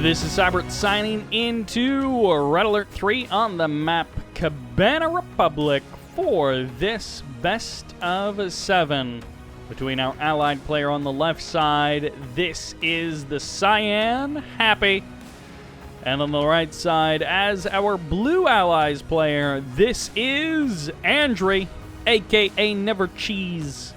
This is Sybert signing into Red Alert 3 on the map Cabana Republic for this best of 7. Between our allied player on the left side, this is the Cyan Happy. And on the right side, as our blue allies player, this is Andrey, aka Never Cheese.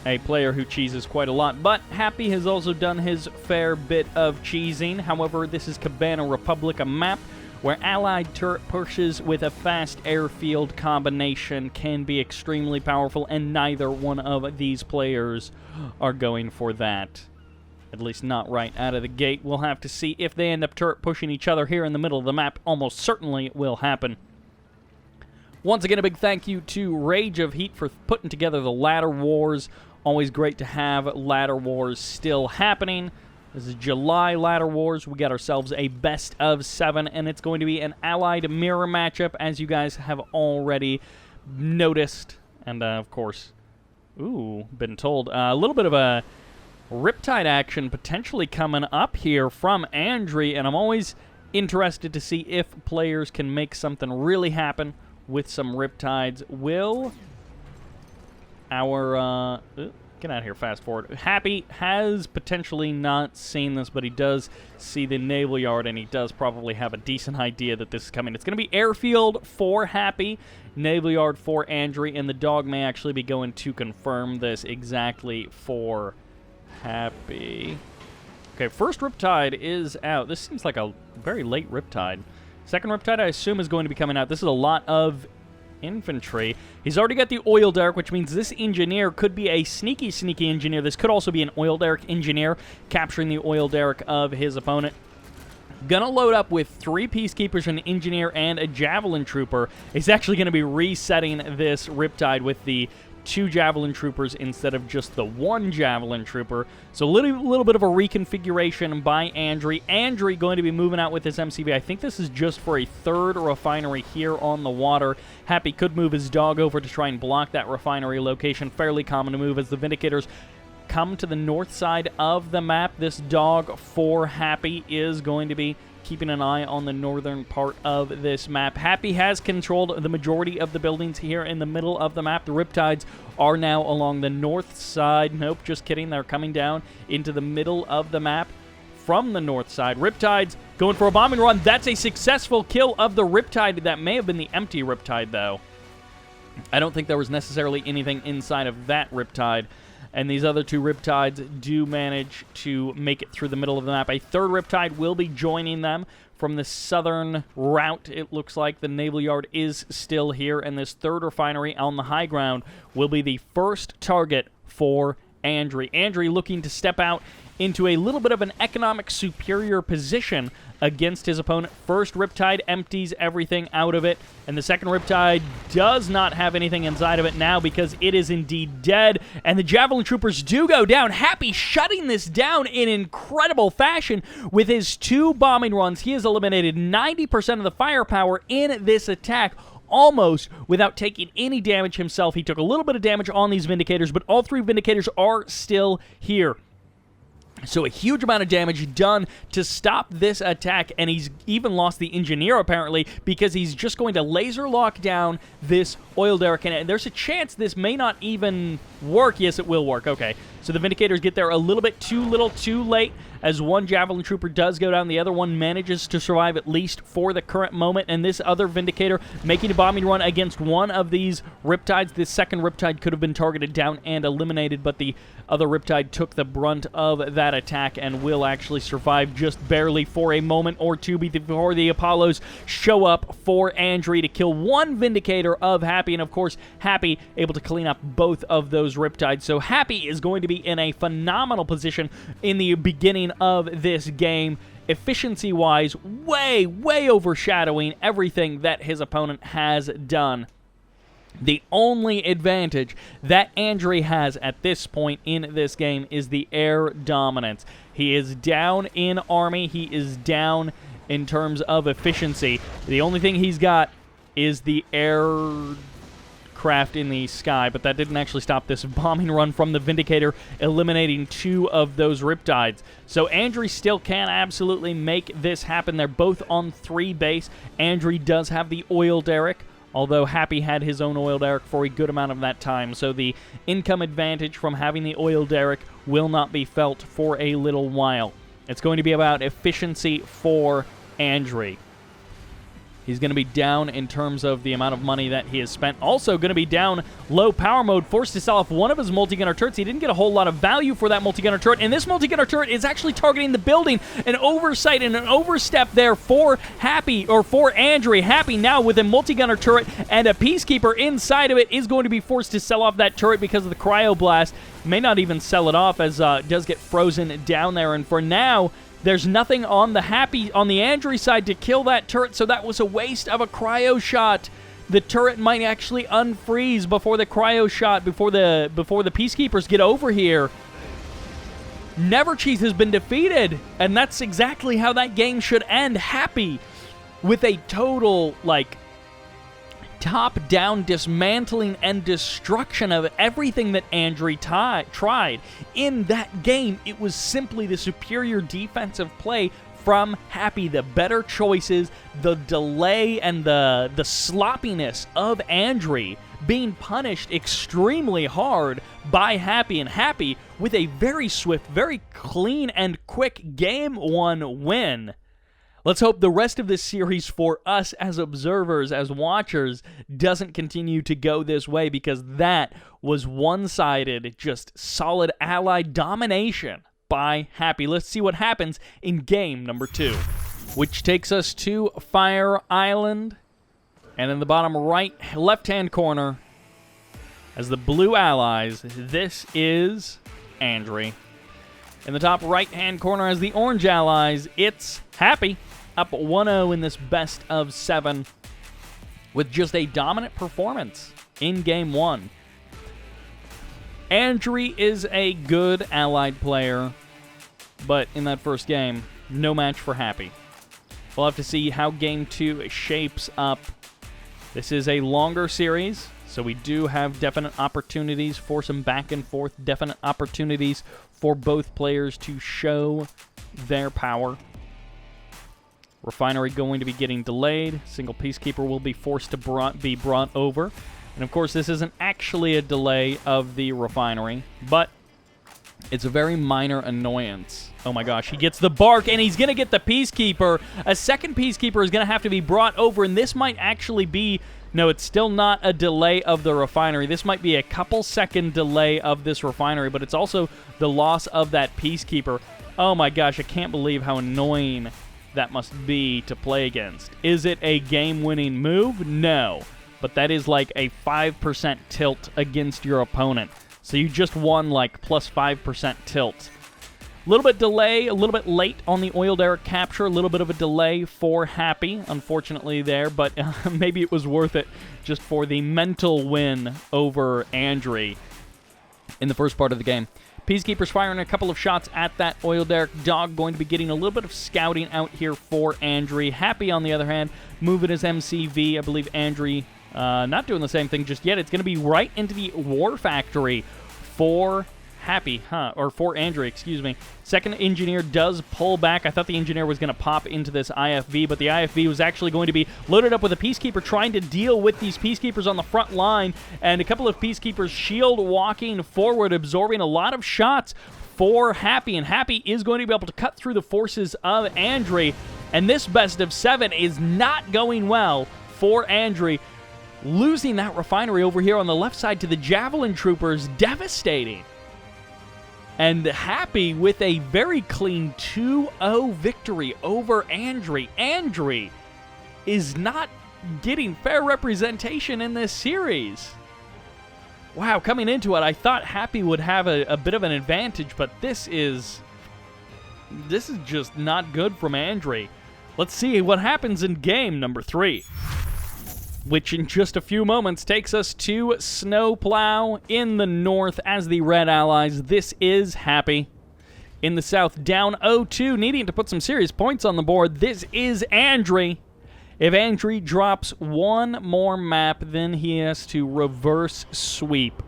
A player who cheeses quite a lot, but Happy has also done his fair bit of cheesing. However, this is Cabana Republic, a map where allied turret pushes with a fast airfield combination can be extremely powerful, and neither one of these players are going for that. At least not right out of the gate. We'll have to see if they end up turret pushing each other here in the middle of the map. Almost certainly it will happen. Once again, a big thank you to Rage of Heat for putting together the Ladder Wars. Always great to have Ladder Wars still happening. This is July Ladder Wars. We got ourselves a best of 7, and it's going to be an allied mirror matchup, as you guys have already noticed. And, of course, been told. A little bit of a Riptide action potentially coming up here from Andrey, and I'm always interested to see if players can make something really happen with some Riptides. Will our, get out of here, fast forward. Happy has potentially not seen this, but he does see the naval yard, and he does probably have a decent idea that this is coming. It's going to be airfield for Happy, naval yard for Andrey, and the dog may actually be going to confirm this exactly for Happy. Okay, first Riptide is out. This seems like a very late Riptide. Second Riptide, I assume, is going to be coming out. This is a lot of infantry. He's already got the oil derrick, which means this engineer could be a sneaky engineer. This could also be an oil derrick engineer capturing the oil derrick of his opponent. Gonna load up with 3 peacekeepers, an engineer, and a javelin trooper. He's actually going to be resetting this Riptide with the 2 javelin troopers instead of just the 1 javelin trooper. So a little bit of a reconfiguration by Andrey. Andrey going to be moving out with his MCV. I think this is just for a 3rd refinery here on the water. Happy could move his dog over to try and block that refinery location. Fairly common to move as the Vindicators come to the north side of the map. This dog for Happy is going to be keeping an eye on the northern part of this map. Happy has controlled the majority of the buildings here in the middle of the map. The Riptides are now along the north side. Nope, just kidding. They're coming down into the middle of the map from the north side. Riptides going for a bombing run. That's a successful kill of the Riptide. That may have been the empty Riptide, though. I don't think there was necessarily anything inside of that Riptide. And these other 2 Riptides do manage to make it through the middle of the map. A 3rd Riptide will be joining them from the southern route. It looks like the naval yard is still here, and this 3rd refinery on the high ground will be the first target for Andrey. Andrey looking to step out into a little bit of an economic superior position against his opponent. First Riptide empties everything out of it, and the second Riptide does not have anything inside of it now because it is indeed dead, and the Javelin Troopers do go down. Happy shutting this down in incredible fashion with his 2 bombing runs. He has eliminated 90% of the firepower in this attack, almost without taking any damage himself. He took a little bit of damage on these Vindicators, but all 3 Vindicators are still here. So a huge amount of damage done to stop this attack, and he's even lost the engineer, apparently, because he's just going to laser lock down this oil derrick, and there's a chance this may not even work. Yes, it will work. Okay, so the Vindicators get there a little bit too little, too late, as 1 Javelin Trooper does go down. The other one manages to survive, at least for the current moment, and this other Vindicator making a bombing run against one of these Riptides. This second Riptide could have been targeted down and eliminated, but the other Riptide took the brunt of that attack and will actually survive just barely for a moment or 2 before the Apollos show up for Andrey to kill 1 Vindicator of Happy, and of course, Happy able to clean up both of those Riptides. So Happy is going to be in a phenomenal position in the beginning of this game, efficiency-wise, way overshadowing everything that his opponent has done. The only advantage that Andrey has at this point in this game is the air dominance. He is down in army. He is down in terms of efficiency. The only thing he's got is the air craft in the sky, but that didn't actually stop this bombing run from the Vindicator, eliminating 2 of those Riptides. So Andrey still can absolutely make this happen. They're both on 3 base. Andrey does have the oil derrick, although Happy had his own oil derrick for a good amount of that time. So the income advantage from having the oil derrick will not be felt for a little while. It's going to be about efficiency for Andrey. He's going to be down in terms of the amount of money that he has spent. Also going to be down low power mode, forced to sell off one of his multi-gunner turrets. He didn't get a whole lot of value for that multi-gunner turret, and this multi-gunner turret is actually targeting the building. An oversight and an overstep there for Happy, or for Andrey. Happy now with a multi-gunner turret and a Peacekeeper inside of it is going to be forced to sell off that turret because of the cryoblast. May not even sell it off as it does get frozen down there, and for now, there's nothing on the Andrey side to kill that turret, so that was a waste of a cryo shot. The turret might actually unfreeze before the cryo shot, before the Peacekeepers get over here. Nevercheese has been defeated, and that's exactly how that game should end. Happy with a total, top-down dismantling and destruction of everything that Andrey tried. In that game, it was simply the superior defensive play from Happy, the better choices, the delay, and the sloppiness of Andrey being punished extremely hard by Happy, and Happy with a very swift, very clean, and quick Game 1 win. Let's hope the rest of this series for us as observers, as watchers, doesn't continue to go this way, because that was one-sided, just solid Allied domination by Happy. Let's see what happens in game number 2, which takes us to Fire Island. And in the bottom left-hand corner, as the blue allies, this is Andrey. In the top right-hand corner as the orange allies, it's Happy, up 1-0 in this best of 7 with just a dominant performance in Game 1. Andrey is a good allied player, but in that first game, no match for Happy. We'll have to see how Game 2 shapes up. This is a longer series, so we do have definite opportunities for some back and forth, definite opportunities for both players to show their power. Refinery going to be getting delayed. Single Peacekeeper will be forced to be brought over. And of course, this isn't actually a delay of the refinery, but it's a very minor annoyance. Oh my gosh, he gets the bark, and he's going to get the Peacekeeper. A second Peacekeeper is going to have to be brought over, and this might actually be... No, it's still not a delay of the refinery. This might be a couple-second delay of this refinery, but it's also the loss of that Peacekeeper. Oh my gosh, I can't believe how annoying that must be to play against. Is it a game-winning move? No. But that is like a 5% tilt against your opponent. So you just won plus 5% tilt. A little bit delay, a little bit late on the oil derrick capture, a little bit of a delay for Happy, unfortunately there, but maybe it was worth it just for the mental win over Andrey in the first part of the game. Peacekeeper's firing a couple of shots at that oil derrick. Dog going to be getting a little bit of scouting out here for Andrey. Happy, on the other hand, moving his MCV. I believe Andrey not doing the same thing just yet. It's going to be right into the war factory for Happy, or for Andrey, excuse me. Second engineer does pull back. I thought the engineer was going to pop into this IFV, but the IFV was actually going to be loaded up with a Peacekeeper trying to deal with these Peacekeepers on the front line, and a couple of Peacekeepers shield walking forward, absorbing a lot of shots for Happy, and Happy is going to be able to cut through the forces of Andrey, and this best of 7 is not going well for Andrey. Losing that refinery over here on the left side to the Javelin Troopers, devastating. And Happy with a very clean 2-0 victory over Andrey. Andrey is not getting fair representation in this series. Wow, coming into it, I thought Happy would have a bit of an advantage, but this is just not good from Andrey. Let's see what happens in game number 3, which in just a few moments takes us to Snow Plow in the north as the red allies. This is Happy. In the south, down 0-2, needing to put some serious points on the board. This is Andrey. If Andrey drops one more map, then he has to reverse sweep.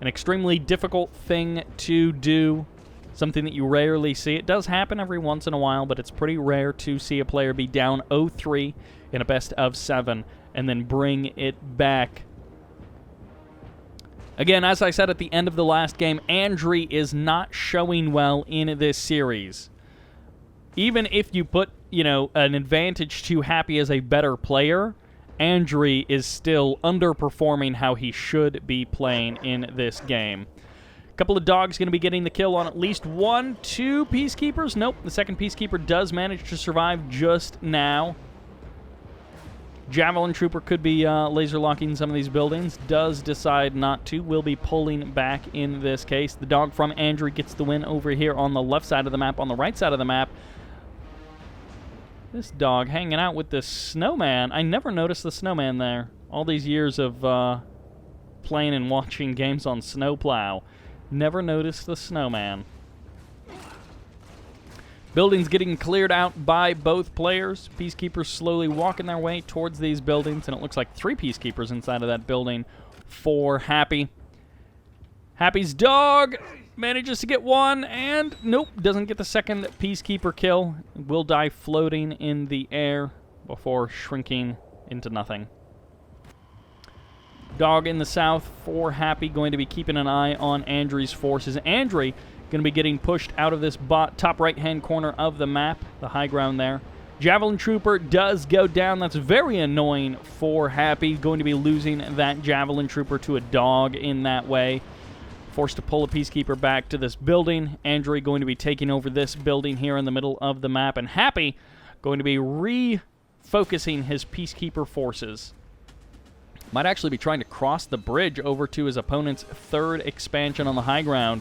An extremely difficult thing to do, something that you rarely see. It does happen every once in a while, but it's pretty rare to see a player be down 0-3 in a best of 7 and then bring it back. Again, as I said at the end of the last game, Andrey is not showing well in this series. Even if you put, an advantage to Happy as a better player, Andrey is still underperforming how he should be playing in this game. A couple of dogs going to be getting the kill on at least 2 Peacekeepers. Nope, the second Peacekeeper does manage to survive just now. Javelin Trooper could be laser locking some of these buildings. Does decide not to. Will be pulling back in this case. The dog from Andrey gets the win over here on the left side of the map. On the right side of the map, this dog hanging out with the snowman. I never noticed the snowman there. All these years of playing and watching games on Plow. Never noticed the snowman. Buildings getting cleared out by both players. Peacekeepers slowly walking their way towards these buildings, and it looks like 3 Peacekeepers inside of that building for Happy. Happy's dog manages to get one, and nope, doesn't get the second Peacekeeper kill. Will die floating in the air before shrinking into nothing. Dog in the south for Happy, going to be keeping an eye on Andrey's forces. Andrey going to be getting pushed out of this top right-hand corner of the map, the high ground there. Javelin Trooper does go down. That's very annoying for Happy. Going to be losing that Javelin Trooper to a dog in that way. Forced to pull a Peacekeeper back to this building. Andrey going to be taking over this building here in the middle of the map. And Happy going to be refocusing his Peacekeeper forces. Might actually be trying to cross the bridge over to his opponent's third expansion on the high ground.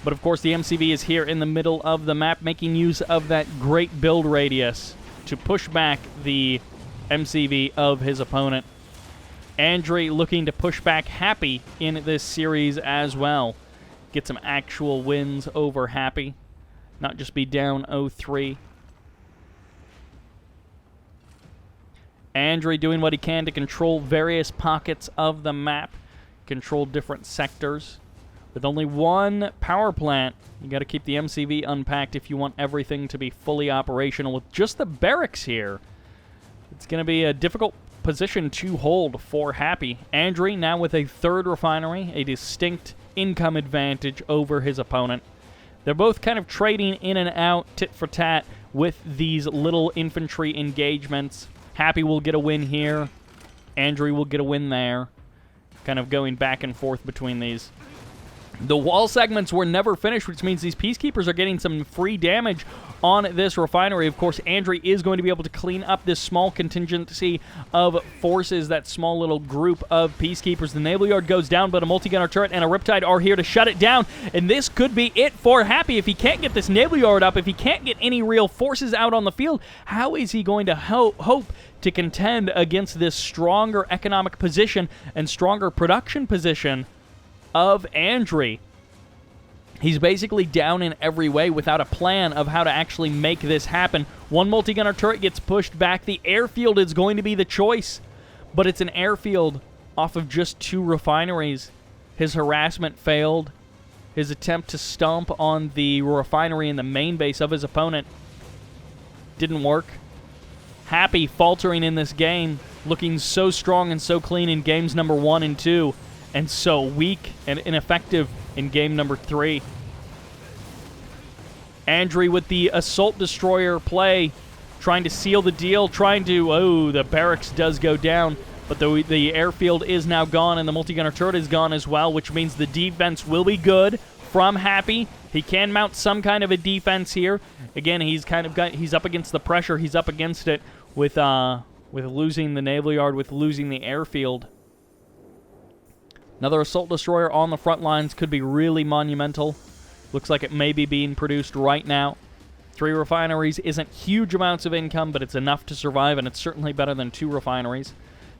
But of course the MCV is here in the middle of the map, making use of that great build radius to push back the MCV of his opponent. Andrey looking to push back Happy in this series as well. Get some actual wins over Happy. Not just be down 0-3. Andrey doing what he can to control various pockets of the map. Control different sectors. With only 1 power plant, you got to keep the MCV unpacked if you want everything to be fully operational. With just the barracks here, it's going to be a difficult position to hold for Happy. Andrey now with a 3rd refinery, a distinct income advantage over his opponent. They're both kind of trading in and out, tit for tat, with these little infantry engagements. Happy will get a win here. Andrey will get a win there. Kind of going back and forth between these. The wall segments were never finished, which means these Peacekeepers are getting some free damage on this refinery. Of course, Andrey is going to be able to clean up this small contingency of forces, that small little group of Peacekeepers. The Naval Yard goes down, but a multi-gunner turret and a Riptide are here to shut it down, and this could be it for Happy. If he can't get this Naval Yard up, if he can't get any real forces out on the field, how is he going to hope to contend against this stronger economic position and stronger production position of Andrey? He's basically down in every way without a plan of how to actually make this happen. 1 multi-gunner turret gets pushed back. The airfield is going to be the choice, but it's an airfield off of just 2 refineries. His harassment failed. His attempt to stomp on the refinery in the main base of his opponent didn't work. Happy faltering in this game, looking so strong and so clean in games number 1 and 2. And so weak and ineffective in game number 3. Andrey with the Assault Destroyer play, trying to seal the deal, the barracks does go down, but the airfield is now gone and the multi-gunner turret is gone as well, which means the defense will be good from Happy. He can mount some kind of a defense here. Again, he's up against the pressure, he's up against it with losing the Naval Yard, with losing the airfield. Another Assault Destroyer on the front lines could be really monumental. Looks like it may be being produced right now. 3 refineries isn't huge amounts of income, but it's enough to survive, and it's certainly better than 2 refineries.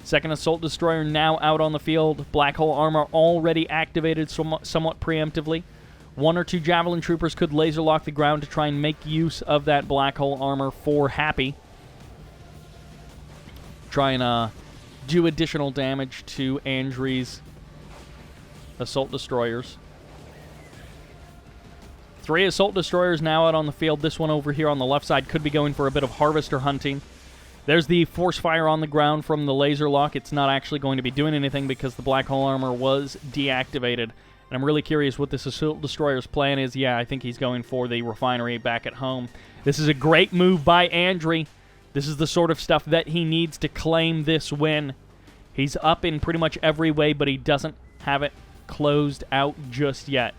Second Assault Destroyer now out on the field. Black Hole Armor already activated somewhat preemptively. 1 or 2 Javelin Troopers could laser lock the ground to try and make use of that Black Hole Armor for Happy. try and do additional damage to Andrey's assault destroyers. 3 assault destroyers now out on the field. This one over here on the left side could be going for a bit of harvester hunting. There's the force fire on the ground from the laser lock. It's not actually going to be doing anything because the black hole armor was deactivated. And I'm really curious what this assault destroyer's plan is. Yeah, I think he's going for the refinery back at home. This is a great move by Andrey. This is the sort of stuff that he needs to claim this win. He's up in pretty much every way, but he doesn't have it closed out just yet.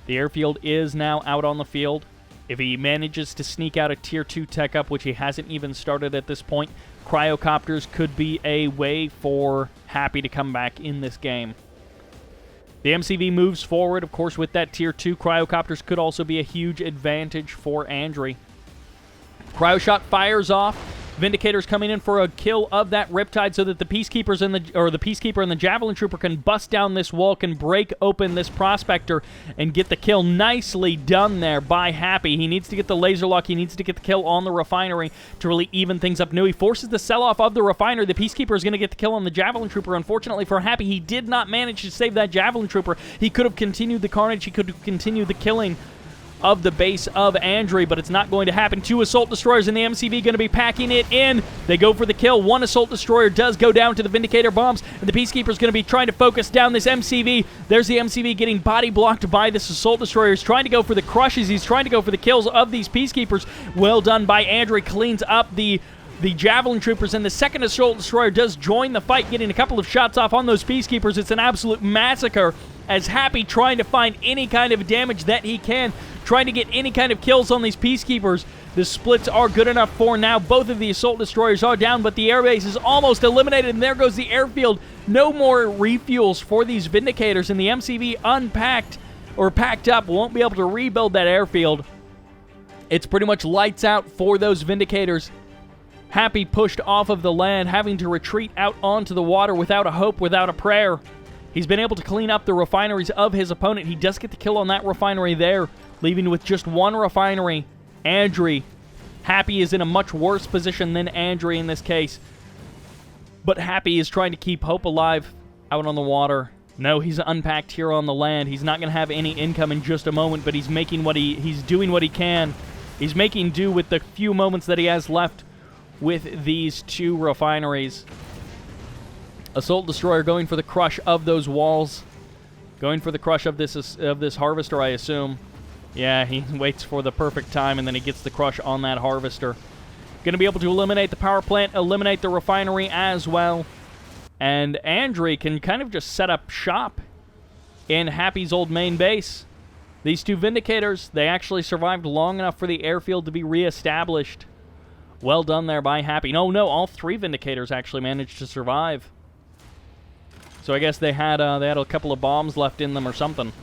The airfield is now out on the field. If he manages to sneak out a Tier 2 tech up, which he hasn't even started at this point, cryocopters could be a way for Happy to come back in this game. The MCV moves forward, of course, with that Tier 2. Cryocopters could also be a huge advantage for Andrey. Cryoshot fires off. Vindicators coming in for a kill of that Riptide so that the Peacekeepers and the Peacekeeper and the Javelin Trooper can bust down this wall, can break open this Prospector, and get the kill. Nicely done there by Happy. He needs to get the laser lock. He needs to get the kill on the refinery to really even things up. No, he forces the sell-off of the refinery. The Peacekeeper is going to get the kill on the Javelin Trooper. Unfortunately for Happy, he did not manage to save that Javelin Trooper. He could have continued the carnage. He could have continued the killing of the base of Andrey, but it's not going to happen. 2 assault destroyers in the MCV going to be packing it in. They go for the kill. 1 assault destroyer does go down to the Vindicator bombs, and the Peacekeeper is going to be trying to focus down this MCV. There's the MCV getting body blocked by this assault destroyer. He's trying to go for the crushes. He's trying to go for the kills of these Peacekeepers. Well done by Andrey. Cleans up the Javelin Troopers, and the second assault destroyer does join the fight, getting a couple of shots off on those Peacekeepers. It's an absolute massacre as Happy trying to find any kind of damage that he can, trying to get any kind of kills on these Peacekeepers. The splits are good enough for now. Both of the assault destroyers are down, but the airbase is almost eliminated, and there goes the airfield. No more refuels for these Vindicators, and the MCV unpacked or packed up won't be able to rebuild that airfield. It's pretty much lights out for those Vindicators. Happy pushed off of the land, having to retreat out onto the water without a hope, without a prayer. He's been able to clean up the refineries of his opponent. He does get the kill on that refinery there, leaving with just 1 refinery. Andrey. Happy is in a much worse position than Andrey in this case. But Happy is trying to keep hope alive out on the water. No, he's unpacked here on the land. He's not going to have any income in just a moment, but he's making he's doing what he can. He's making do with the few moments that he has left with these 2 refineries. Assault Destroyer going for the crush of those walls. Going for the crush of this Harvester, I assume. Yeah, he waits for the perfect time, and then he gets the crush on that Harvester. Going to be able to eliminate the power plant, eliminate the refinery as well. And Andrey can kind of just set up shop in Happy's old main base. These 2 Vindicators, they actually survived long enough for the airfield to be reestablished. Well done there by Happy. No, all 3 Vindicators actually managed to survive. So I guess they had a couple of bombs left in them or something.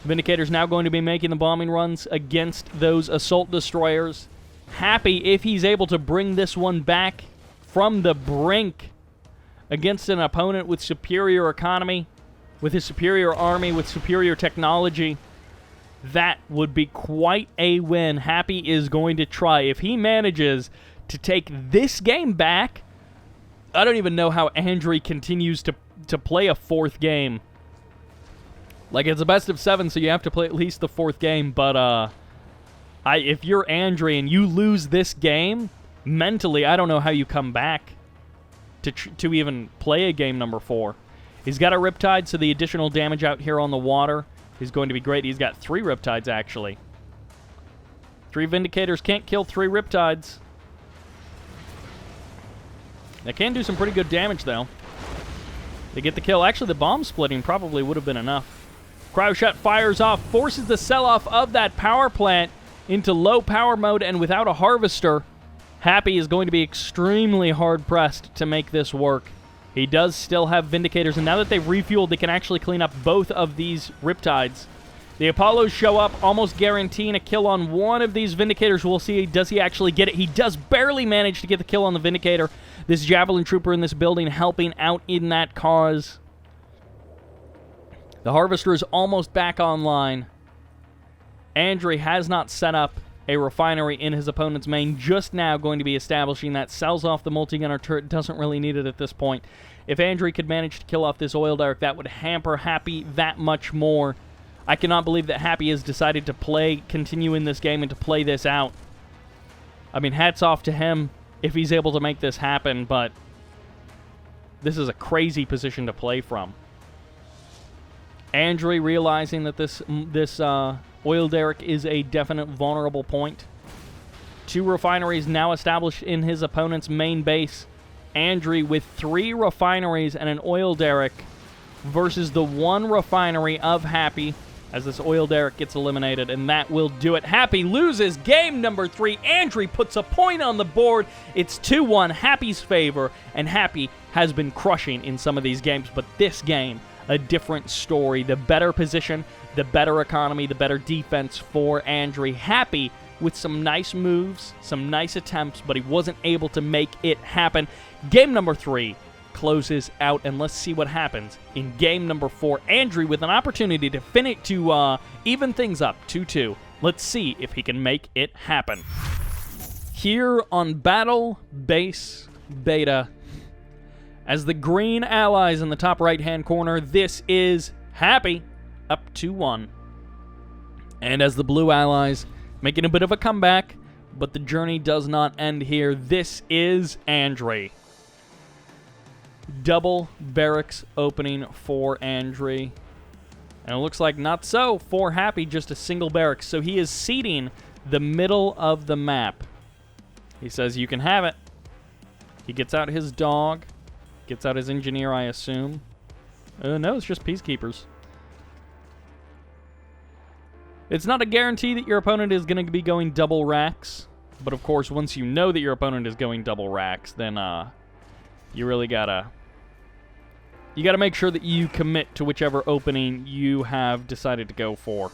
Vindicator's now going to be making the bombing runs against those assault destroyers. Happy, if he's able to bring this one back from the brink against an opponent with superior economy, with his superior army, with superior technology, that would be quite a win. Happy is going to try. If he manages to take this game back, I don't even know how Andrey continues to play a 4th game. Like, it's a best of 7, so you have to play at least the 4th game, but if you're Andrey and you lose this game, mentally, I don't know how you come back to even play a game number 4. He's got a Riptide, so the additional damage out here on the water is going to be great. He's got 3 Riptides, actually. 3 Vindicators can't kill 3 Riptides. They can do some pretty good damage, though. They get the kill. Actually, the bomb splitting probably would have been enough. Cryoshot fires off, forces the sell-off of that power plant into low power mode, and without a Harvester, Happy is going to be extremely hard-pressed to make this work. He does still have Vindicators, and now that they've refueled, they can actually clean up both of these Riptides. The Apollos show up, almost guaranteeing a kill on one of these Vindicators. We'll see, does he actually get it? He does barely manage to get the kill on the Vindicator. This Javelin Trooper in this building helping out in that cause. The Harvester is almost back online. Andrey has not set up a refinery in his opponent's main, just now going to be establishing that. Sells off the multi-gunner turret, doesn't really need it at this point. If Andrey could manage to kill off this oil derrick, that would hamper Happy that much more. I cannot believe that Happy has decided to continue in this game and to play this out. I mean, hats off to him if he's able to make this happen, but this is a crazy position to play from. Andrey realizing that this oil derrick is a definite vulnerable point. 2 refineries now established in his opponent's main base. Andrey with 3 refineries and an oil derrick versus the 1 refinery of Happy as this oil derrick gets eliminated, and that will do it. Happy loses game number 3. Andrey puts a point on the board. It's 2-1, Happy's favor, and Happy has been crushing in some of these games, but this game, a different story. The better position, the better economy, the better defense for Andrey. Happy with some nice moves, some nice attempts, but he wasn't able to make it happen. Game number 3 closes out, and let's see what happens in game number 4. Andrey with an opportunity to finish to even things up 2-2. Let's see if he can make it happen. Here on Battle Base Beta, as the green allies in the top right-hand corner, this is Happy, up 2-1. And as the blue allies making a bit of a comeback, but the journey does not end here, this is Andrey. Double barracks opening for Andrey. And it looks like not so for Happy, just a single barracks. So he is seeding the middle of the map. He says, you can have it. He gets out his dog. Gets out his engineer, I assume. No, it's just peacekeepers. It's not a guarantee that your opponent is going to be going double racks. But of course, once you know that your opponent is going double racks, then you really gotta make sure that you commit to whichever opening you have decided to go for.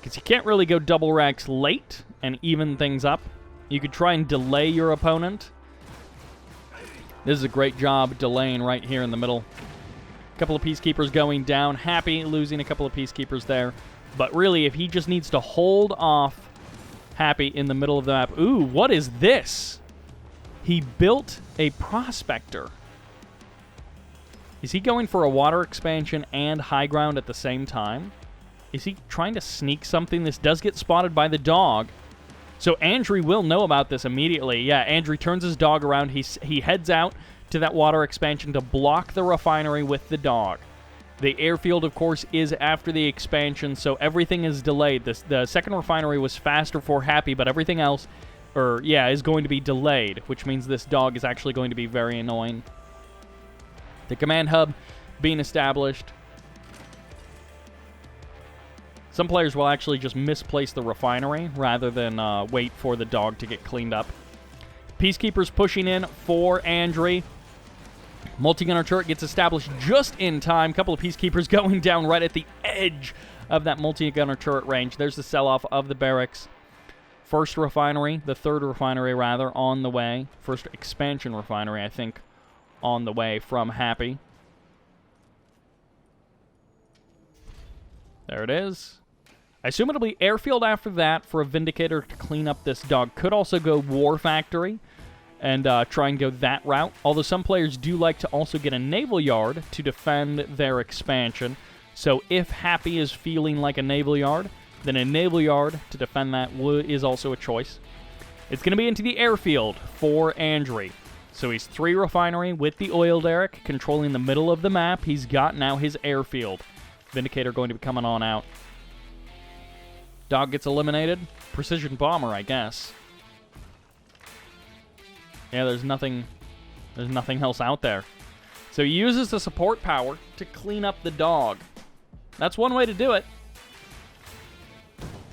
Because you can't really go double racks late and even things up. You could try and delay your opponent. This is a great job delaying right here in the middle. A couple of peacekeepers going down. Happy losing a couple of peacekeepers there. But really, if he just needs to hold off Happy in the middle of the map. Ooh, what is this? He built a prospector. Is he going for a water expansion and high ground at the same time? Is he trying to sneak something? This does get spotted by the dog. So Andrey will know about this immediately. Yeah, Andrey turns his dog around. He heads out to that water expansion to block the refinery with the dog. The airfield, of course, is after the expansion, so everything is delayed. The second refinery was faster for Happy, but everything else, is going to be delayed, which means this dog is actually going to be very annoying. The command hub being established. Some players will actually just misplace the refinery rather than wait for the dog to get cleaned up. Peacekeepers pushing in for Andrey. Multi-gunner turret gets established just in time. Couple of peacekeepers going down right at the edge of that multi-gunner turret range. There's the sell-off of the barracks. First refinery, the third refinery rather, on the way. First expansion refinery, I think, on the way from Happy. There it is. I assume it'll be airfield after that for a Vindicator to clean up this dog. Could also go War Factory and try and go that route. Although some players do like to also get a naval yard to defend their expansion. So if Happy is feeling like a naval yard, then a naval yard to defend that is also a choice. It's going to be into the airfield for Andrey. So he's 3 refinery with the oil derrick, controlling the middle of the map. He's got now his airfield. Vindicator going to be coming on out. Dog gets eliminated. Precision bomber, I guess. Yeah, there's nothing else out there. So he uses the support power to clean up the dog. That's one way to do it.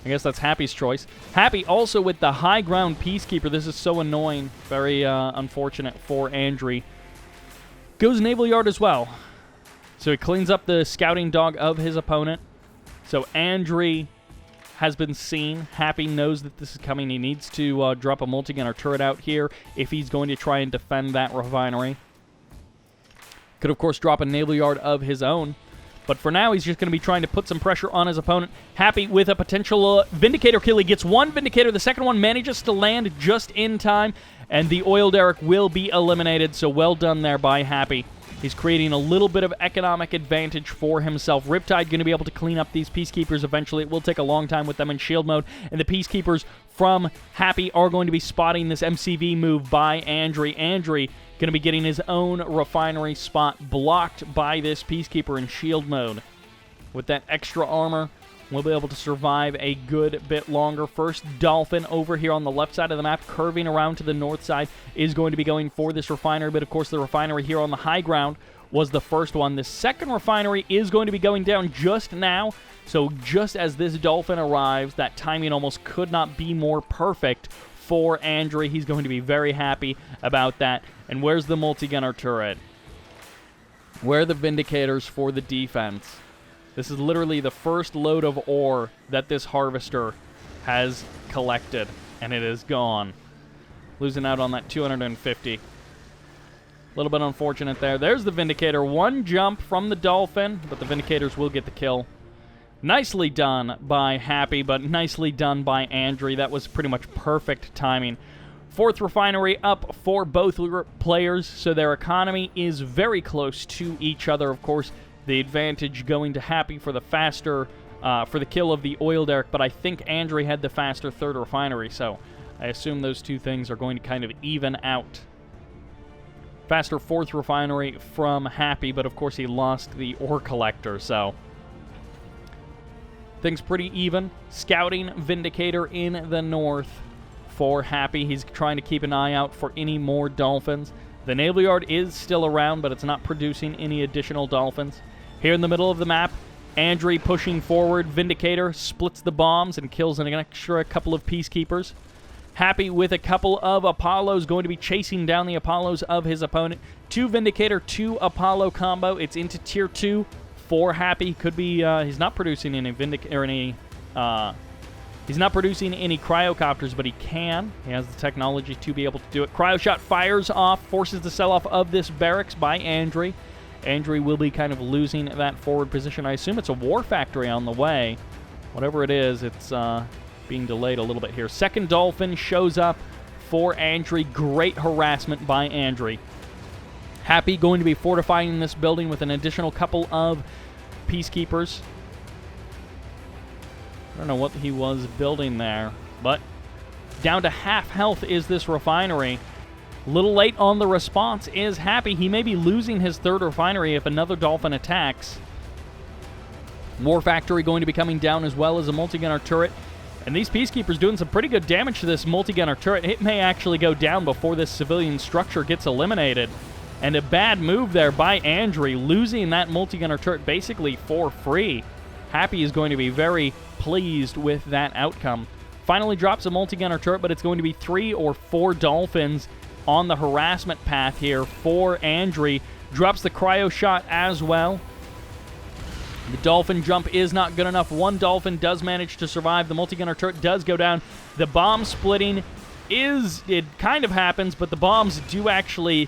I guess that's Happy's choice. Happy also with the high ground peacekeeper. This is so annoying. Very unfortunate for Andrey. Goes naval yard as well. So he cleans up the scouting dog of his opponent. So Andrey has been seen. Happy knows that this is coming. He needs to drop a multi-gunner turret out here if he's going to try and defend that refinery. Could, of course, drop a naval yard of his own, But for now, he's just going to be trying to put some pressure on his opponent. Happy with a potential Vindicator kill. He gets one Vindicator. The second one manages to land just in time, and the oil derrick will be eliminated. So well done there by Happy. He's creating a little bit of economic advantage for himself. Riptide going to be able to clean up these Peacekeepers eventually. It will take a long time with them in shield mode. And the Peacekeepers from Happy are going to be spotting this MCV move by Andrey. Andrey going to be getting his own refinery spot blocked by this Peacekeeper in shield mode. With that extra armor, we'll be able to survive a good bit longer. First Dolphin over here on the left side of the map, curving around to the north side, is going to be going for this refinery. But of course, the refinery here on the high ground was the first one. The second refinery is going to be going down just now. So just as this Dolphin arrives, that timing almost could not be more perfect for Andrey. He's going to be very happy about that. And where's the multi-gunner turret? Where are the Vindicators for the defense? This is literally the first load of ore that this harvester has collected, and it is gone. Losing out on that 250. A little bit unfortunate there. There's the Vindicator. One jump from the Dolphin, but the Vindicators will get the kill. Nicely done by Happy, but nicely done by Andrey. That was pretty much perfect timing. Fourth refinery up for both players, so their economy is very close to each other. Of course, the advantage going to Happy for the faster, for the kill of the oil derrick, but I think Andrey had the faster third refinery, so I assume those two things are going to kind of even out. Faster fourth refinery from Happy, but of course he lost the ore collector, so things pretty even. Scouting Vindicator in the north for Happy. He's trying to keep an eye out for any more Dolphins. The Naval Yard is still around, but it's not producing any additional Dolphins. Here in the middle of the map, Andrey pushing forward. Vindicator splits the bombs and kills an extra couple of Peacekeepers. Happy with a couple of Apollos, going to be chasing down the Apollos of his opponent. 2 Vindicator, 2 Apollo combo. It's into tier 2 for Happy. Could be, he's not producing any he's not producing any cryocopters, but he can. He has the technology to be able to do it. Cryo shot fires off, forces the sell-off of this barracks by Andrey. Andrey will be kind of losing that forward position. I assume it's a war factory on the way. Whatever it is, it's being delayed a little bit here. Second Dolphin shows up for Andrey. Great harassment by Andrey. Happy going to be fortifying this building with an additional couple of Peacekeepers. I don't know what he was building there, but down to half health is this refinery. A little late on the response is Happy. He may be losing his third refinery if another Dolphin attacks. War factory going to be coming down as well as a multi-gunner turret. And these Peacekeepers doing some pretty good damage to this multi-gunner turret. It may actually go down before this civilian structure gets eliminated. And a bad move there by Andrey, losing that multi-gunner turret basically for free. Happy is going to be very pleased with that outcome. Finally drops a multi-gunner turret, but it's going to be 3 or 4 Dolphins on the harassment path here for Andrey. Drops the cryo shot as well. The Dolphin jump is not good enough. One Dolphin does manage to survive. The multi-gunner turret does go down. The bomb splitting it kind of happens, but the bombs do actually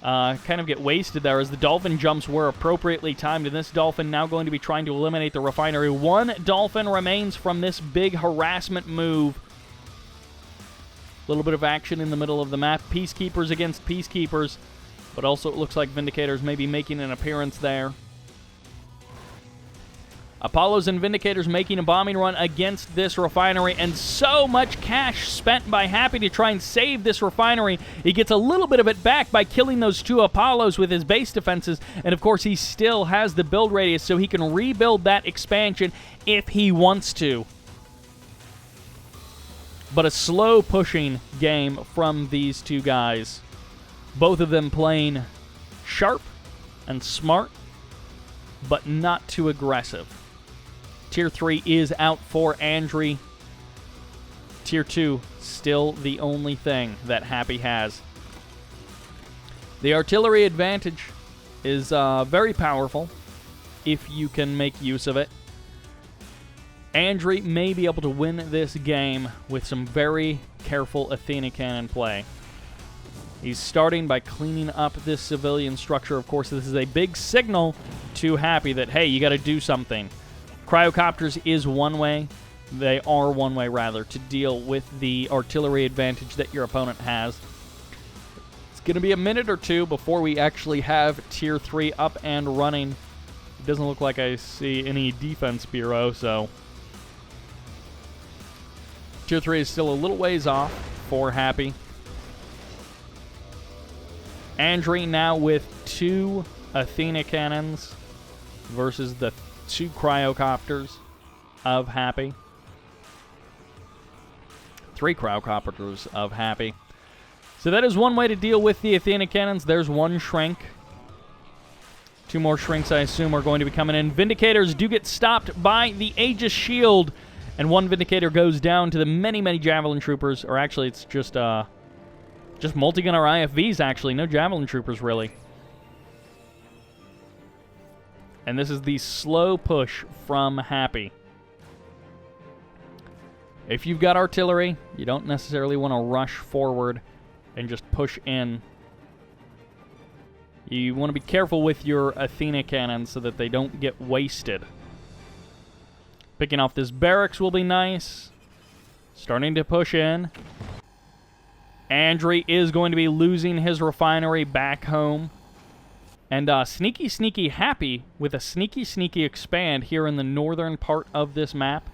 kind of get wasted there as the Dolphin jumps were appropriately timed, and this Dolphin now going to be trying to eliminate the refinery. One Dolphin remains from this big harassment move. A little bit of action in the middle of the map. Peacekeepers against Peacekeepers, but also it looks like Vindicators may be making an appearance there. Apollos and Vindicators making a bombing run against this refinery, and so much cash spent by Happy to try and save this refinery. He gets a little bit of it back by killing those 2 Apollos with his base defenses, and of course he still has the build radius, so he can rebuild that expansion if he wants to. But a slow pushing game from these 2 guys. Both of them playing sharp and smart, but not too aggressive. Tier 3 is out for Andrey. Tier 2, still the only thing that Happy has. The artillery advantage is very powerful if you can make use of it. Andrey may be able to win this game with some very careful Athena cannon play. He's starting by cleaning up this civilian structure. Of course, this is a big signal to Happy that, hey, you got to do something. Cryocopters is one way. They are one way, rather, to deal with the artillery advantage that your opponent has. It's going to be a minute or two before we actually have Tier 3 up and running. It doesn't look like I see any defense bureau, so Tier 3 is still a little ways off for Happy. Andrey now with 2 Athena cannons versus the 2 cryocopters of Happy. 3 cryocopters of Happy. So that is one way to deal with the Athena cannons. There's 1 shrink. 2 more shrinks, I assume, are going to be coming in. Vindicators do get stopped by the Aegis Shield, and 1 Vindicator goes down to the many, many Javelin Troopers. Or actually, it's just multi-gunner IFVs, actually. No Javelin Troopers, really. And this is the slow push from Happy. If you've got artillery, you don't necessarily want to rush forward and just push in. You want to be careful with your Athena cannons so that they don't get wasted. Picking off this barracks will be nice. Starting to push in. Andrey is going to be losing his refinery back home. And sneaky Happy with a sneaky expand here in the northern part of this map.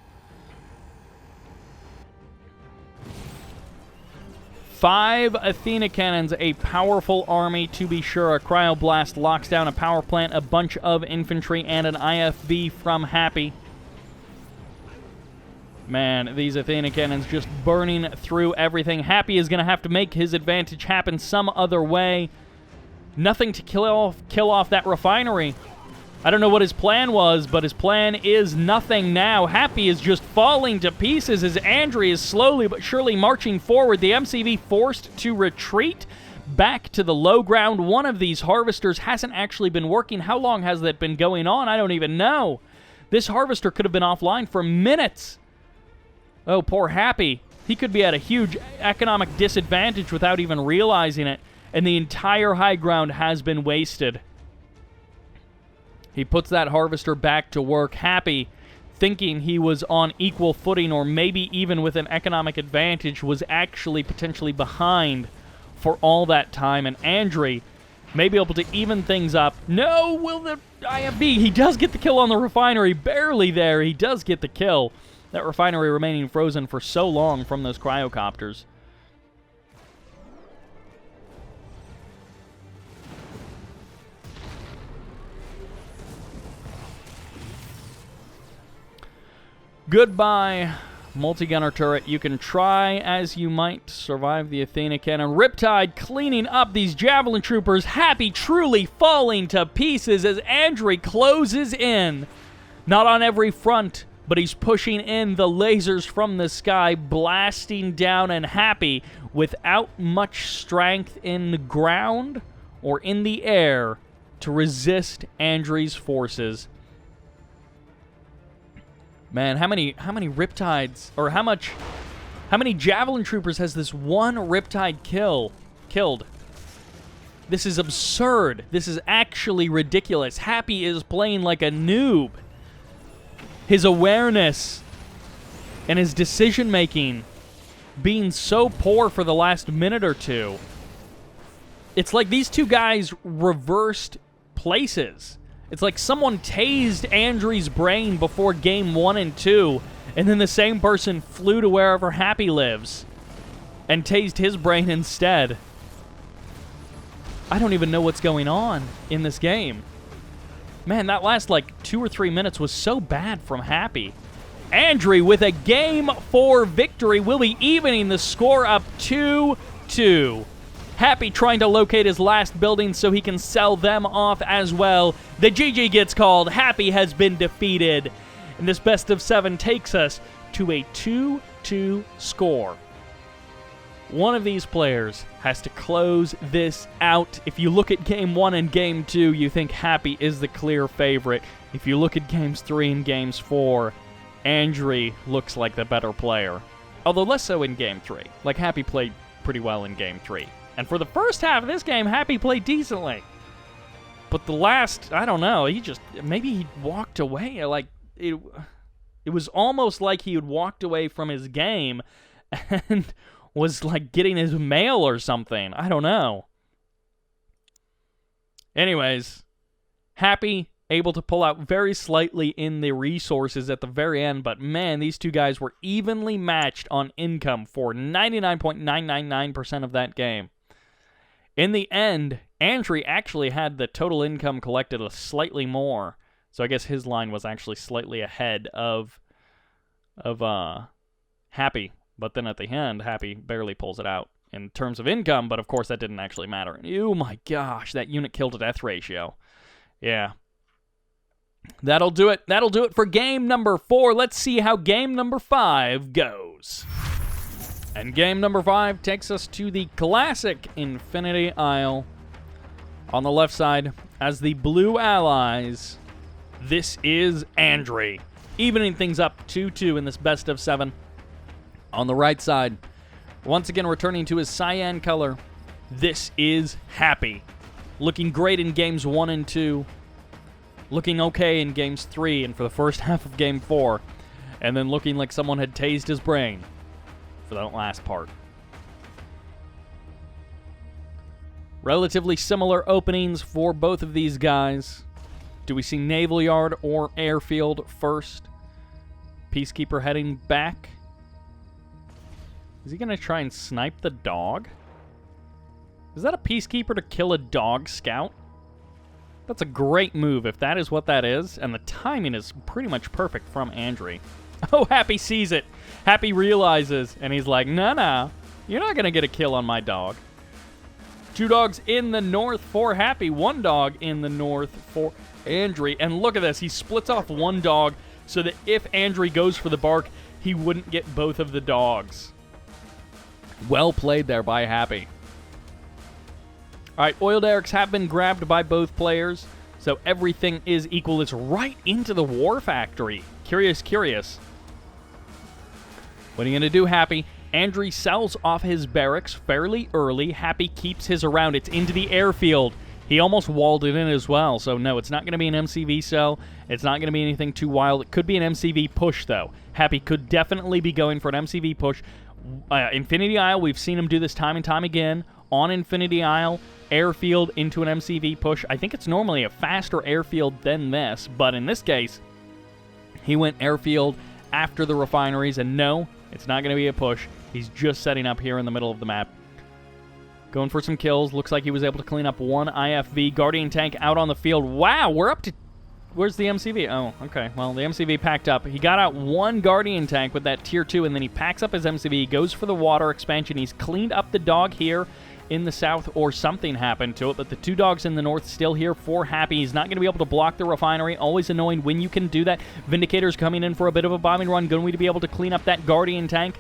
5 Athena cannons, a powerful army to be sure. A cryoblast locks down a power plant, a bunch of infantry, and an IFV from Happy. Man, these Athena cannons just burning through everything. Happy is going to have to make his advantage happen some other way. Nothing to kill off that refinery. I don't know what his plan was, but his plan is nothing now. Happy is just falling to pieces as Andrey is slowly but surely marching forward. The MCV forced to retreat back to the low ground. One of these harvesters hasn't actually been working. How long has that been going on? I don't even know. This harvester could have been offline for minutes. Oh, poor Happy. He could be at a huge economic disadvantage without even realizing it, and the entire high ground has been wasted. He puts that harvester back to work, Happy, thinking he was on equal footing or maybe even with an economic advantage, was actually potentially behind for all that time, and Andrey may be able to even things up. No, will the IFB? He does get the kill on the refinery, barely there. He does get the kill. That refinery remaining frozen for so long from those cryocopters. Goodbye, multi-gunner turret. You can try as you might to survive the Athena cannon. Riptide cleaning up these Javelin Troopers. Happy truly falling to pieces as Andrey closes in. Not on every front, but he's pushing in the lasers from the sky, blasting down, and Happy, without much strength in the ground or in the air, to resist Andrey's forces. Man, how many Riptides, or how many Javelin Troopers has this one Riptide killed? This is absurd. This is actually ridiculous. Happy is playing like a noob. His awareness and his decision-making being so poor for the last minute or two. It's like these two guys reversed places. It's like someone tased Andrey's brain before game 1 and 2, and then the same person flew to wherever Happy lives and tased his brain instead. I don't even know what's going on in this game. Man, that last, 2 or 3 minutes was so bad from Happy. Andrey with a Game 4 victory will be evening the score up 2-2. Happy trying to locate his last buildings so he can sell them off as well. The GG gets called. Happy has been defeated. And this best of 7 takes us to a 2-2 score. One of these players has to close this out. If you look at Game 1 and Game 2, you think Happy is the clear favorite. If you look at Games 3 and Games 4, Andrey looks like the better player. Although less so in Game 3. Happy played pretty well in Game 3. And for the first half of this game, Happy played decently. But the last, I don't know, maybe he walked away. Like, it was almost like he had walked away from his game and was, like, getting his mail or something. I don't know. Anyways, Happy able to pull out very slightly in the resources at the very end, but man, these two guys were evenly matched on income for 99.999% of that game. In the end, Andrey actually had the total income collected slightly more, so I guess his line was actually slightly ahead of Happy, but then at the end, Happy barely pulls it out in terms of income, but of course that didn't actually matter. Oh my gosh, that unit kill to death ratio. Yeah. That'll do it. That'll do it for game number 4. Let's see how game number 5 goes. And game number 5 takes us to the classic Infinity Isle. On the left side, as the blue allies, this is Andrey, evening things up 2-2 in this best of 7. On the right side, once again returning to his cyan color, this is Happy, looking great in games 1 and 2. Looking okay in games 3 and for the first half of game 4, and then looking like someone had tased his brain for that last part. Relatively similar openings for both of these guys. Do we see Naval Yard or Airfield first? Peacekeeper heading back. Is he going to try and snipe the dog? Is that a Peacekeeper to kill a dog scout? That's a great move if that is what that is, and the timing is pretty much perfect from Andrey. Oh, Happy sees it. Happy realizes, and he's like, no, you're not going to get a kill on my dog. 2 dogs in the north for Happy, 1 dog in the north for Andrey. And look at this, he splits off 1 dog so that if Andrey goes for the bark, he wouldn't get both of the dogs. Well played there by Happy. All right, oil derricks have been grabbed by both players, so everything is equal. It's right into the war factory. Curious. What are you going to do, Happy? Andrey sells off his barracks fairly early. Happy keeps his around. It's into the airfield. He almost walled it in as well, so no, it's not going to be an MCV sell. It's not going to be anything too wild. It could be an MCV push, though. Happy could definitely be going for an MCV push. Infinity Isle, we've seen him do this time and time again. On Infinity Isle, airfield into an MCV push. I think it's normally a faster airfield than this, but in this case, he went airfield after the refineries, and no, it's not going to be a push. He's just setting up here in the middle of the map. Going for some kills. Looks like he was able to clean up 1 IFV. Guardian tank out on the field. Wow, we're up to... Where's the MCV? Oh, okay. Well, the MCV packed up. He got out 1 Guardian tank with that tier 2, and then he packs up his MCV. He goes for the water expansion. He's cleaned up the dog here in the south, or something happened to it, but the 2 dogs in the north still here for Happy. He's not going to be able to block the refinery. Always annoying when you can do that. Vindicator's coming in for a bit of a bombing run. Going to be able to clean up that Guardian tank.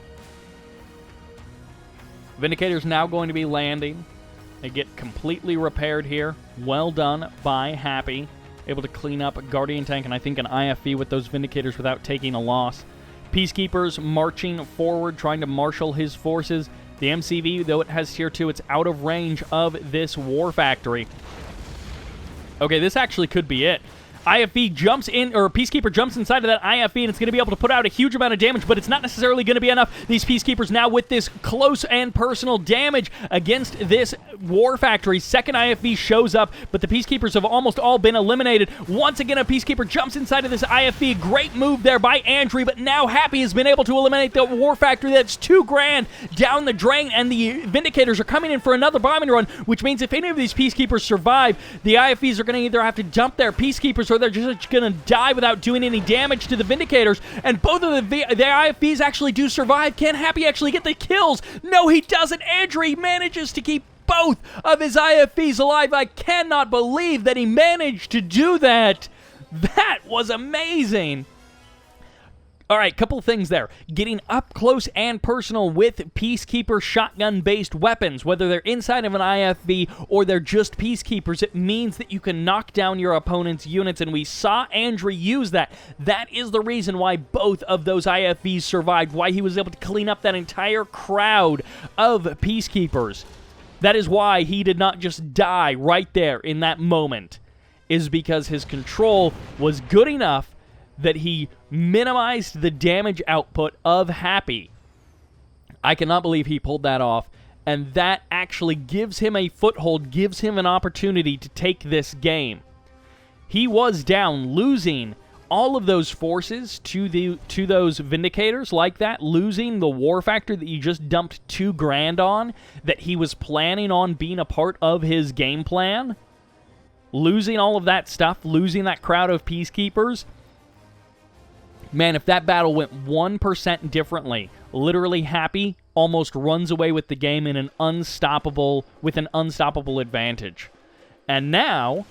Vindicator's now going to be landing. They get completely repaired here. Well done by Happy. Able to clean up a Guardian tank and I think an IFV with those Vindicators without taking a loss. Peacekeepers marching forward, trying to marshal his forces. The MCV, though it has tier 2, it's out of range of this war factory. Okay, this actually could be it. IFV jumps in, or Peacekeeper jumps inside of that IFV, and it's going to be able to put out a huge amount of damage, but it's not necessarily going to be enough. These Peacekeepers now with this close and personal damage against this war factory. Second IFV shows up, but the Peacekeepers have almost all been eliminated. Once again, a Peacekeeper jumps inside of this IFV. Great move there by Andrey, but now Happy has been able to eliminate the war factory. That's 2 grand down the drain, and the Vindicators are coming in for another bombing run, which means if any of these Peacekeepers survive, the IFVs are going to either have to dump their Peacekeepers or they're just going to die without doing any damage to the Vindicators, and both of the IFVs actually do survive. Can Happy actually get the kills? No, he doesn't. Andrey manages to keep both of his IFVs alive. I cannot believe that he managed to do that. That was amazing. All right, couple things there. Getting up close and personal with Peacekeeper shotgun-based weapons, whether they're inside of an IFV or they're just Peacekeepers, it means that you can knock down your opponent's units, and we saw Andrey use that. That is the reason why both of those IFVs survived, why he was able to clean up that entire crowd of Peacekeepers. That is why he did not just die right there in that moment, is because his control was good enough that he minimized the damage output of Happy. I cannot believe he pulled that off, and that actually gives him a foothold, gives him an opportunity to take this game. He was down, losing all of those forces to those Vindicators like that, losing the war factor that you just dumped $2 grand on, that he was planning on being a part of his game plan, losing all of that stuff, losing that crowd of peacekeepers. Man, if that battle went 1% differently, literally Happy almost runs away with the game with an unstoppable advantage. And now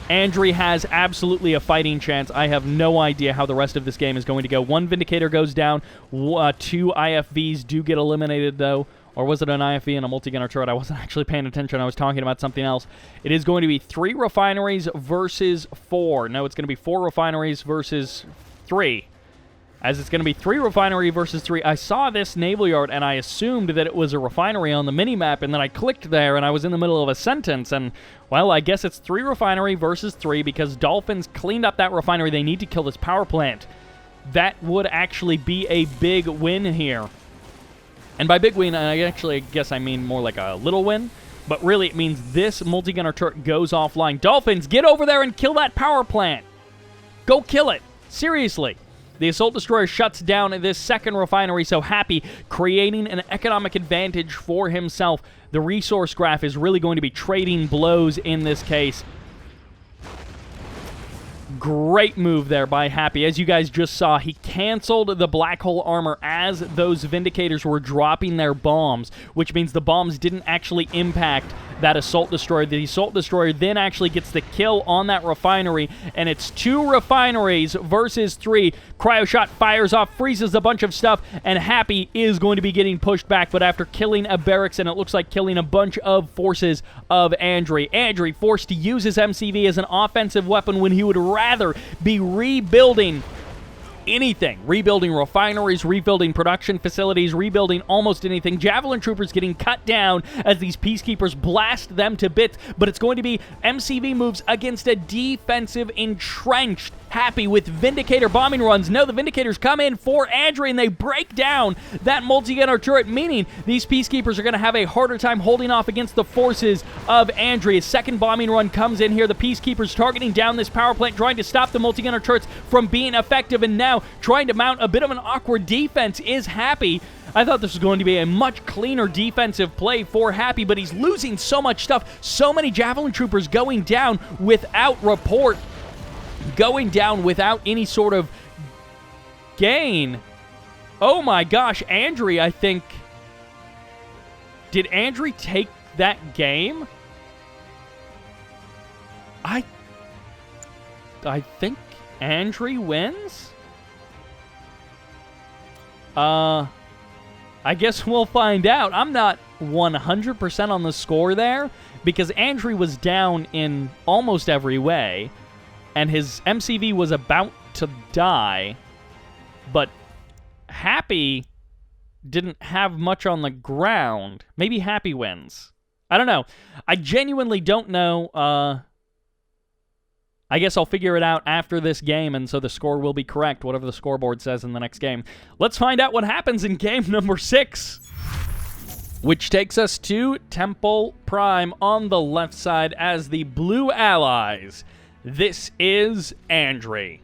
Andrey has absolutely a fighting chance. I have no idea how the rest of this game is going to go. 1 Vindicator goes down. 2 IFVs do get eliminated, though. Or was it an IFV and a multi-gunner turret? I wasn't actually paying attention. I was talking about something else. It is going to be 3 refineries versus 4. No, it's going to be 4 refineries versus 3. As it's going to be 3 refinery versus 3. I saw this naval yard, and I assumed that it was a refinery on the minimap, and then I clicked there, and I was in the middle of a sentence, and, well, I guess it's 3 refinery versus 3, because Dolphins cleaned up that refinery. They need to kill this power plant. That would actually be a big win here. And by big win, I guess I mean more like a little win, but really it means this multi-gunner turret goes offline. Dolphins, get over there and kill that power plant. Go kill it. Seriously. The Assault Destroyer shuts down this second refinery, so Happy, creating an economic advantage for himself. The resource graph is really going to be trading blows in this case. Great move there by Happy. As you guys just saw, he canceled the black hole armor as those Vindicators were dropping their bombs, which means the bombs didn't actually impact that Assault Destroyer. The Assault Destroyer then actually gets the kill on that refinery, and it's 2 refineries versus 3. Cryo Shot fires off, freezes a bunch of stuff, and Happy is going to be getting pushed back, but after killing a barracks, and it looks like killing a bunch of forces of Andrey. Andrey forced to use his MCV as an offensive weapon when he would rather be rebuilding anything. Rebuilding refineries, rebuilding production facilities, rebuilding almost anything. Javelin troopers getting cut down as these peacekeepers blast them to bits, but it's going to be MCV moves against a defensive entrenched Happy with Vindicator bombing runs. No, the Vindicators come in for Andrey, and they break down that multi-gunner turret, meaning these peacekeepers are going to have a harder time holding off against the forces of Andrey. A second bombing run comes in here. The peacekeepers targeting down this power plant, trying to stop the multi-gunner turrets from being effective, and now trying to mount a bit of an awkward defense is Happy. I thought this was going to be a much cleaner defensive play for Happy, but he's losing so much stuff. So many Javelin troopers going down without report. Going down without any sort of gain. Oh my gosh, Andrey, I think... Did Andrey take that game? I think Andrey wins? I guess we'll find out. I'm not 100% on the score there, because Andrey was down in almost every way, and his MCV was about to die, but Happy didn't have much on the ground. Maybe Happy wins. I don't know. I genuinely don't know. I guess I'll figure it out after this game, and so the score will be correct, whatever the scoreboard says in the next game. Let's find out what happens in game number 6, which takes us to Temple Prime on the left side as the Blue Allies. This is Andrey.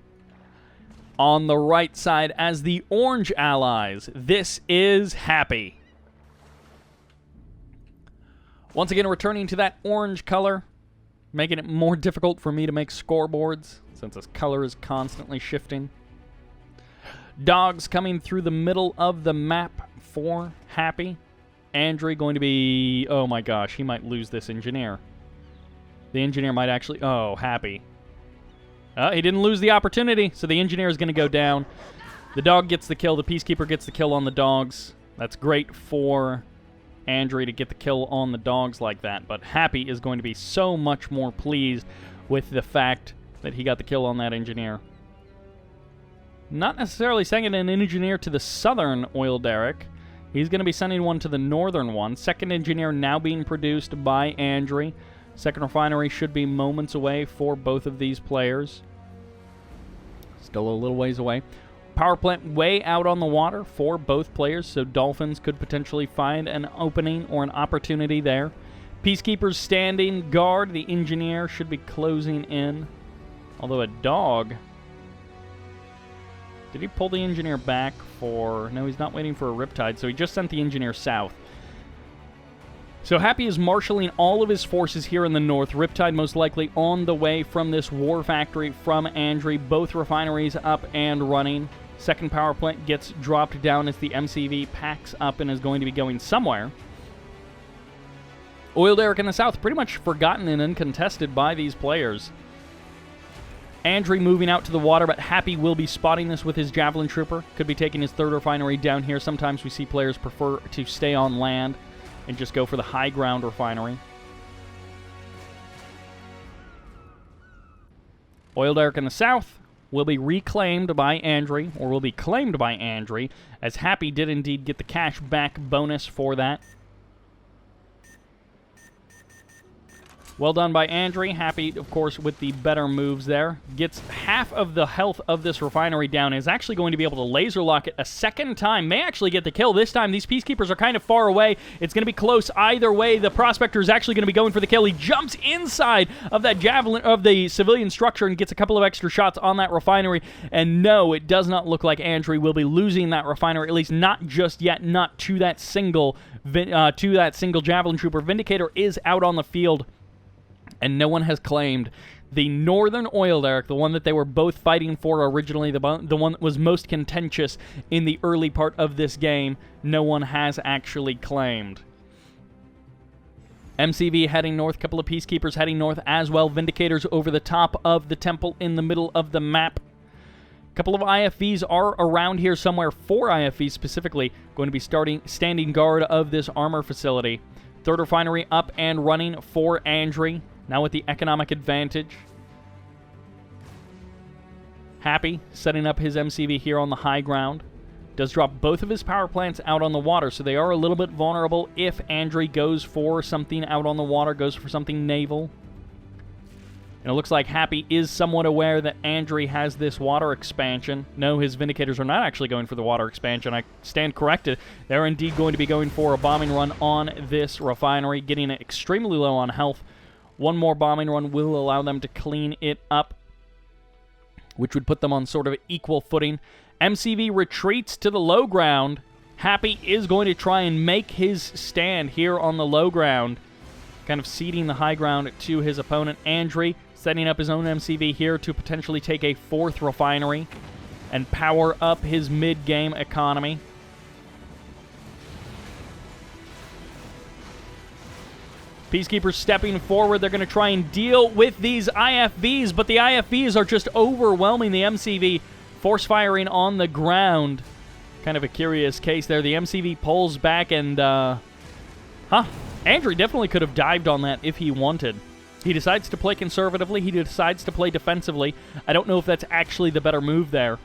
On the right side as the Orange Allies, this is Happy. Once again, returning to that orange color, making it more difficult for me to make scoreboards, since this color is constantly shifting. Dogs coming through the middle of the map for Happy. Andrey going to be... Oh my gosh, he might lose this engineer. The engineer might actually... Oh, Happy. He didn't lose the opportunity, so the engineer is going to go down. The dog gets the kill. The peacekeeper gets the kill on the dogs. That's great for Andrey to get the kill on the dogs like that, but Happy is going to be so much more pleased with the fact that he got the kill on that engineer. Not necessarily sending an engineer to the southern oil derrick. He's going to be sending one to the northern one. Second engineer now being produced by Andrey. Second refinery should be moments away for both of these players. Still a little ways away. Power plant way out on the water for both players, so Dolphins could potentially find an opening or an opportunity there. Peacekeepers standing guard. The engineer should be closing in. Although a dog... Did he pull the engineer back for... No, he's not waiting for a riptide, so he just sent the engineer south. So Happy is marshaling all of his forces here in the north. Riptide most likely on the way from this war factory from Andrey. Both refineries up and running. Second power plant gets dropped down as the MCV packs up and is going to be going somewhere. Oil derrick in the south, pretty much forgotten and uncontested by these players. Andrey moving out to the water, but Happy will be spotting this with his Javelin Trooper. Could be taking his third refinery down here. Sometimes we see players prefer to stay on land and just go for the high ground refinery. Oil derrick in the south will be reclaimed by Andrey, or will be claimed by Andrey, as Happy did indeed get the cash back bonus for that. Well done by Andrey. Happy, of course, with the better moves there. Gets half of the health of this refinery down. Is actually going to be able to laser lock it a second time. May actually get the kill this time. These Peacekeepers are kind of far away. It's going to be close either way. The Prospector is actually going to be going for the kill. He jumps inside of that Javelin, of the civilian structure, and gets a couple of extra shots on that refinery. And no, it does not look like Andrey will be losing that refinery, at least not just yet, not to that single Javelin Trooper. Vindicator is out on the field, and no one has claimed the northern oil derrick, the one that they were both fighting for originally, the one that was most contentious in the early part of this game. No one has actually claimed. MCV heading north, couple of Peacekeepers heading north as well. Vindicators over the top of the temple in the middle of the map. A couple of IFVs are around here somewhere. 4 IFVs specifically going to be standing guard of this armor facility. Third refinery up and running for Andrey. Now with the economic advantage. Happy setting up his MCV here on the high ground. Does drop both of his power plants out on the water, so they are a little bit vulnerable if Andrey goes for something out on the water, goes for something naval. And it looks like Happy is somewhat aware that Andrey has this water expansion. No, his Vindicators are not actually going for the water expansion. I stand corrected. They're indeed going to be going for a bombing run on this refinery, getting it extremely low on health. One more bombing run will allow them to clean it up, which would put them on sort of equal footing. MCV retreats to the low ground. Happy is going to try and make his stand here on the low ground, kind of ceding the high ground to his opponent. Andrey setting up his own MCV here to potentially take a 4th refinery and power up his mid-game economy. Peacekeepers stepping forward. They're going to try and deal with these IFVs, but the IFVs are just overwhelming the MCV, force firing on the ground. Kind of a curious case there. The MCV pulls back and, Andrey definitely could have dived on that if he wanted. He decides to play conservatively. He decides to play defensively. I don't know if that's actually the better move there.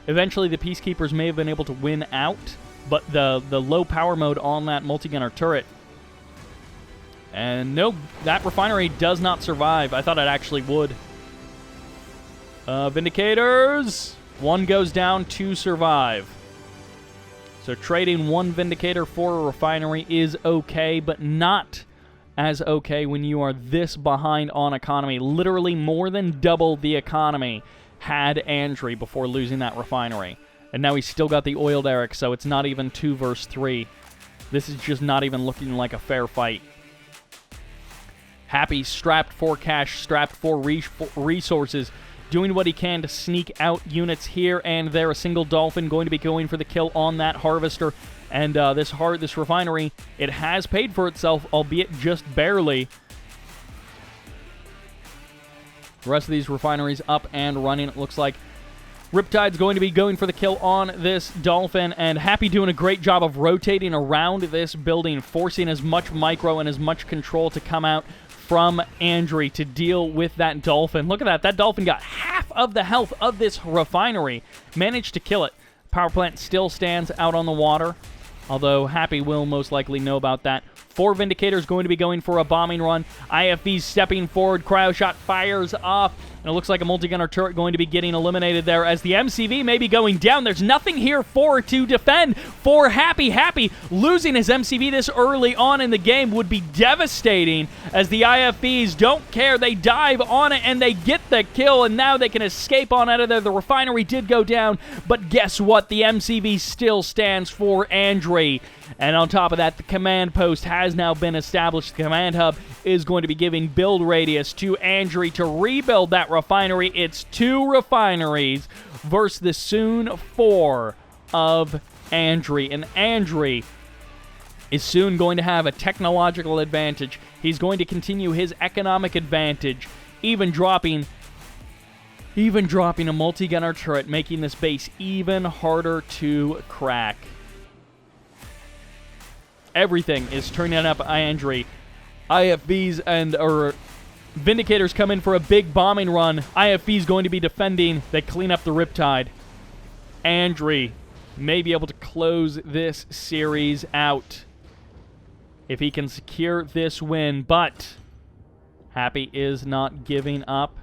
Eventually, the Peacekeepers may have been able to win out, but the low power mode on that multi-gunner turret. And no, that refinery does not survive. I thought it actually would. Vindicators. 1 goes down, 2 survive. So trading 1 Vindicator for a refinery is okay, but not as okay when you are this behind on economy. Literally more than double the economy had Andrey before losing that refinery. And now he's still got the oil derrick, so it's not even 2 versus 3. This is just not even looking like a fair fight. Happy strapped for cash, strapped for resources, doing what he can to sneak out units here and there. A single Dolphin going to be going for the kill on that Harvester. And this refinery, it has paid for itself, albeit just barely. The rest of these refineries up and running. It looks like Riptide's going to be going for the kill on this Dolphin, and Happy doing a great job of rotating around this building, forcing as much micro and as much control to come out from Andrey to deal with that Dolphin. Look at that. That Dolphin got half of the health of this refinery. Managed to kill it. Power plant still stands out on the water. although Happy will most likely know about that. 4 Vindicators going to be going for a bombing run. IFV's stepping forward. Cryo shot fires off. And it looks like a multi-gunner turret going to be getting eliminated there as the MCV may be going down. There's nothing here to defend for Happy. Happy losing his MCV this early on in the game would be devastating as the IFVs don't care. They dive on it and they get the kill, and now they can escape on out of there. The refinery did go down, but guess what? The MCV still stands for Andrey. And on top of that, the command post has now been established. The command hub is going to be giving build radius to Andrey to rebuild that refinery. It's 2 refineries versus the soon 4 of Andrey. And Andrey is soon going to have a technological advantage. He's going to continue his economic advantage, even dropping a multi-gunner turret, making this base even harder to crack. Everything is turning up Andrey. IFVs and Vindicators come in for a big bombing run. IFV's going to be defending. They clean up the Riptide. Andrey may be able to close this series out if he can secure this win, but Happy is not giving up.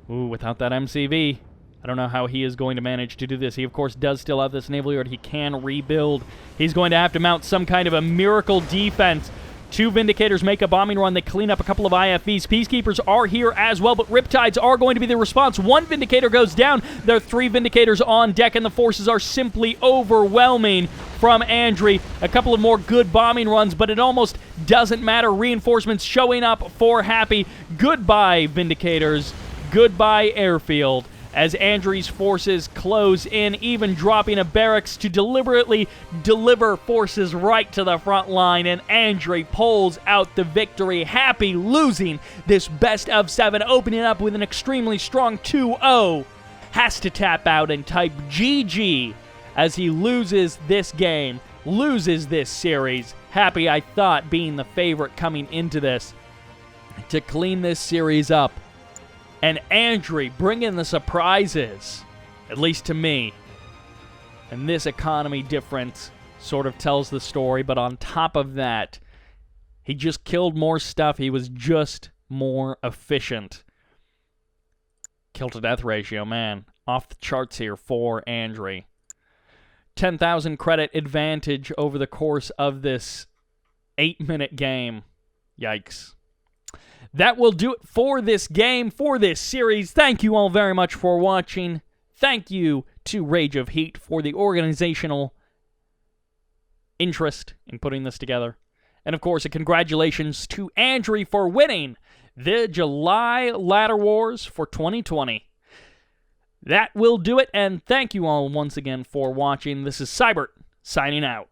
Ooh, without that MCV, I don't know how he is going to manage to do this. He, of course, does still have this naval yard he can rebuild. He's going to have to mount some kind of a miracle defense. 2 Vindicators make a bombing run. They clean up a couple of IFVs. Peacekeepers are here as well, but Riptides are going to be the response. 1 Vindicator goes down. There are 3 Vindicators on deck, and the forces are simply overwhelming from Andrey. A couple of more good bombing runs, but it almost doesn't matter. Reinforcements showing up for Happy. Goodbye, Vindicators. Goodbye, airfield, as Andrey's forces close in, even dropping a barracks to deliberately deliver forces right to the front line, and Andrey pulls out the victory. Happy losing this best of 7, opening up with an extremely strong 2-0. Has to tap out and type GG as he loses this game, loses this series. Happy, I thought, being the favorite coming into this to clean this series up. And Andrey bringing the surprises, at least to me. And this economy difference sort of tells the story, but on top of that, he just killed more stuff. He was just more efficient. Kill to death ratio, man, off the charts here for Andrey. 10,000 credit advantage over the course of this 8-minute game. Yikes. That will do it for this game, for this series. Thank you all very much for watching. Thank you to Rage of Heat for the organizational interest in putting this together. And of course, a congratulations to Andrey for winning the July Ladder Wars for 2020. That will do it, and thank you all once again for watching. This is Sybert, signing out.